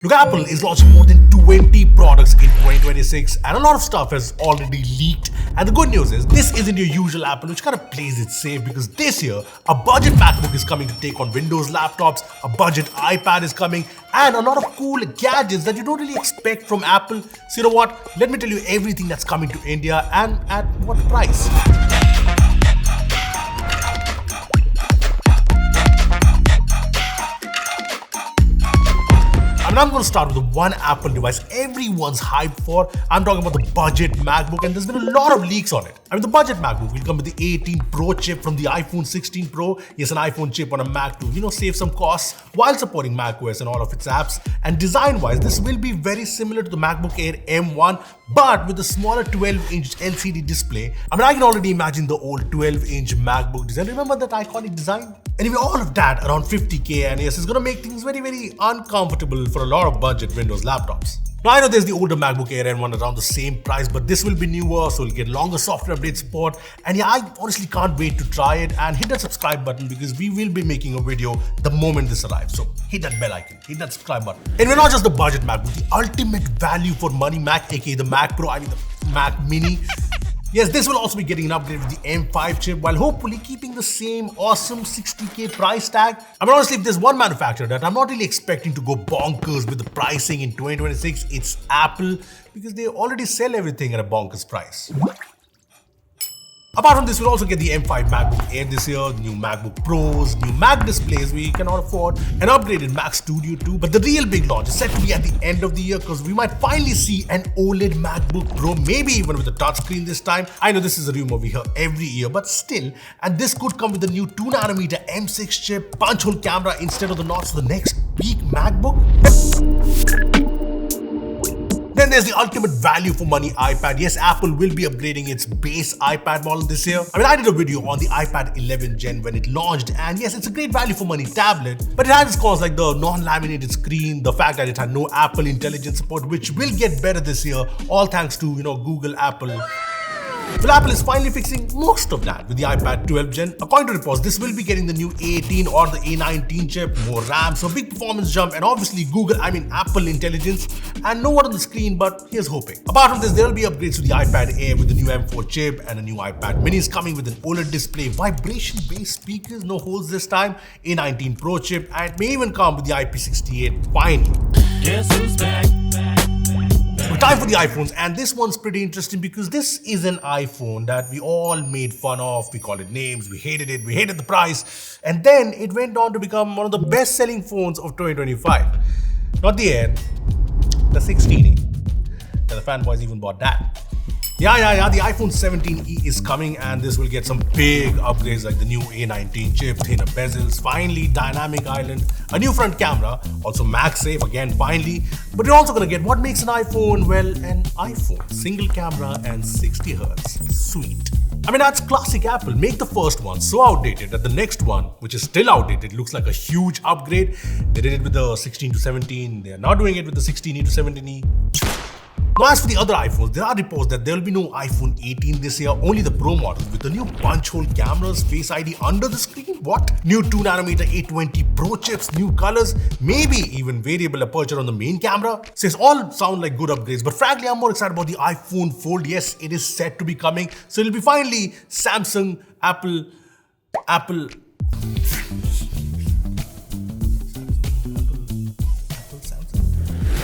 Look, Apple is launching more than 20 products in 2026 and a lot of stuff has already leaked. And the good news is, this isn't your usual Apple, which kind of plays it safe because this year, a budget MacBook is coming to take on Windows laptops, a budget iPad is coming, and a lot of cool gadgets that you don't really expect from Apple. So you know what? Let me tell you everything that's coming to India and at what price. I'm going to start with the one Apple device everyone's hyped for. I'm talking about the budget MacBook, and there's been a lot of leaks on it. The budget MacBook will come with the 18 Pro chip from the iPhone 16 Pro. Yes, an iPhone chip on a Mac to, save some costs while supporting macOS and all of its apps. And design-wise, this will be very similar to the MacBook Air M1, but with a smaller 12-inch LCD display. I can already imagine the old 12-inch MacBook design. Remember that iconic design? Anyway, all of that around 50K, and yes, it's going to make things very, very uncomfortable for a lot of budget Windows laptops. Now, I know there's the older MacBook Air M1 around the same price, but this will be newer, so we'll get longer software update support. And yeah, I honestly can't wait to try it, and hit that subscribe button because we will be making a video the moment this arrives. So hit that bell icon, hit that subscribe button. And we're not just the budget MacBook, the ultimate value for money Mac, aka the Mac Pro, the Mac Mini. Yes, this will also be getting an upgrade with the M5 chip while hopefully keeping the same awesome 60K price tag. Honestly, if there's one manufacturer that I'm not really expecting to go bonkers with the pricing in 2026, it's Apple, because they already sell everything at a bonkers price. Apart from this, we'll also get the M5 MacBook Air this year, new MacBook Pros, new Mac displays we cannot afford, an upgraded Mac Studio 2. But the real big launch is set to be at the end of the year because we might finally see an OLED MacBook Pro, maybe even with a touchscreen this time. I know this is a rumor we hear every year, but still. And this could come with the new 2nm M6 chip, punch hole camera instead of the notch for the next peak MacBook. Then there's the ultimate value for money iPad. Yes, Apple will be upgrading its base iPad model this year. I did a video on the iPad 11 Gen when it launched, and yes, it's a great value for money tablet, but it had its cons like the non-laminated screen, the fact that it had no Apple Intelligence support, which will get better this year, all thanks to, Google, Apple. Well, Apple is finally fixing most of that with the iPad 12 Gen. According to reports, this will be getting the new A18 or the A19 chip, more RAM, so big performance jump, and obviously Apple Intelligence, and no one on the screen, but here's hoping. Apart from this, there will be upgrades to the iPad Air with the new M4 chip, and a new iPad Mini is coming with an OLED display, vibration-based speakers, no holes this time, A19 Pro chip, and it may even come with the IP68 finally. Guess who's back? Time for the iPhones, and this one's pretty interesting because this is an iPhone that we all made fun of, we called it names, we hated it, we hated the price, and then it went on to become one of the best-selling phones of 2025. Not the Air, the 16e. And the fanboys even bought that. Yeah, the iPhone 17e is coming, and this will get some big upgrades like the new A19 chip, thinner bezels, finally dynamic island, a new front camera, also MagSafe again finally, but you're also gonna get what makes an iPhone, well, an iPhone. Single camera and 60 Hz. Sweet. That's classic Apple. Make the first one so outdated that the next one, which is still outdated, looks like a huge upgrade. They did it with the 16 to 17, they are now doing it with the 16e to 17e. Now, as for the other iPhones, there are reports that there will be no iPhone 18 this year, only the Pro model with the new punch hole cameras, Face ID under the screen. What? New 2nm A20 Pro chips, new colors, maybe even variable aperture on the main camera. Says all sound like good upgrades, but frankly, I'm more excited about the iPhone Fold. Yes, it is set to be coming, so it'll be finally Samsung, Apple.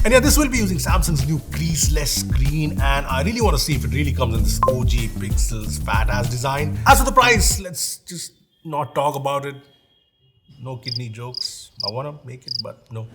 And yeah, this will be using Samsung's new creaseless screen, and I really want to see if it really comes in this OG pixels fat ass design. As for the price, let's just not talk about it. No kidney jokes. I want to make it, but no.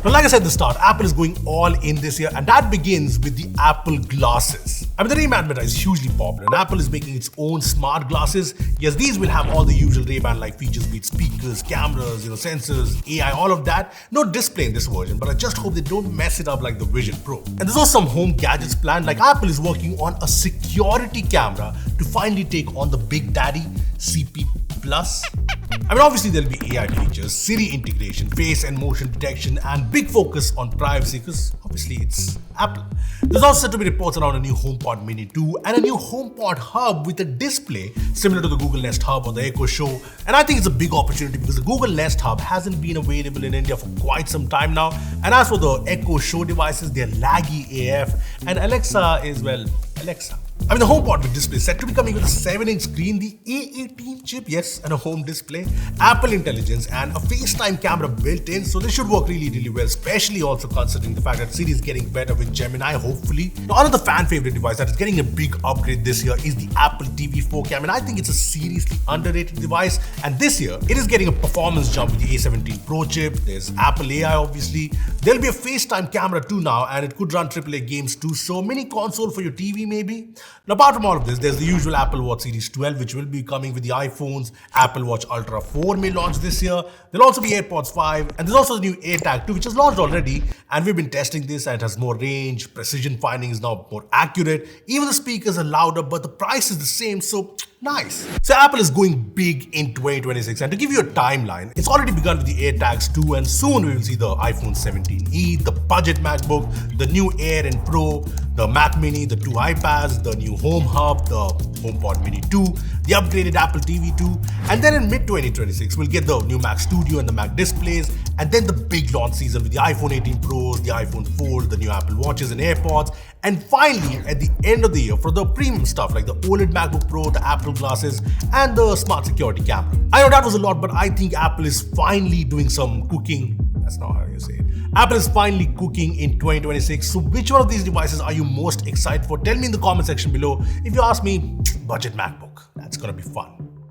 Now, like I said at the start, Apple is going all in this year, and that begins with the Apple glasses. The Ray-Ban Meta is hugely popular, and Apple is making its own smart glasses. Yes, these will have all the usual Ray-Ban-like features, be it speakers, cameras, sensors, AI, all of that. No display in this version, but I just hope they don't mess it up like the Vision Pro. And there's also some home gadgets planned, like Apple is working on a security camera to finally take on the Big Daddy CP Plus. I mean, obviously there'll be AI features, Siri integration, face and motion detection, and big focus on privacy because obviously it's Apple. There's also said to be reports around a new HomePod Mini 2 and a new HomePod Hub with a display similar to the Google Nest Hub on the Echo Show. And I think it's a big opportunity because the Google Nest Hub hasn't been available in India for quite some time now. And as for the Echo Show devices, they're laggy AF, and Alexa is, well, Alexa. I mean, the HomePod with display set to be coming with a 7-inch screen, the A18 chip, yes, and a home display, Apple Intelligence, and a FaceTime camera built in. So this should work really well, especially also considering the fact that Siri is getting better with Gemini, hopefully. Now, another fan favorite device that is getting a big upgrade this year is the Apple TV 4K. I mean, I think it's a seriously underrated device, and this year it is getting a performance jump with the A17 Pro chip. There's Apple AI, obviously. There'll be a FaceTime camera too now, and it could run AAA games too. So mini console for your TV maybe. Now, apart from all of this, there's the usual Apple Watch Series 12, which will be coming with the iPhones. Apple Watch Ultra 4 may launch this year. There'll also be AirPods 5, and there's also the new AirTag 2, which has launched already, and we've been testing this, and it has more range, precision finding is now more accurate. Even the speakers are louder, but the price is the same, so nice. So Apple is going big in 2026, and to give you a timeline, it's already begun with the AirTags 2, and soon we will see the iPhone 17e, the budget MacBook, the new Air and Pro, the Mac Mini, the 2 iPads, the new Home Hub, the HomePod Mini 2, the upgraded Apple TV 2, and then in mid-2026, we'll get the new Mac Studio and the Mac displays, and then the big launch season with the iPhone 18 Pros, the iPhone Fold, the new Apple Watches and AirPods, and finally, at the end of the year, for the premium stuff like the OLED MacBook Pro, the Apple glasses, and the smart security camera. I know that was a lot, but I think Apple is finally doing some cooking. That's not how you say it. Apple is finally cooking in 2026. So which one of these devices are you most excited for? Tell me in the comment section below. If you ask me, budget MacBook. That's gonna be fun.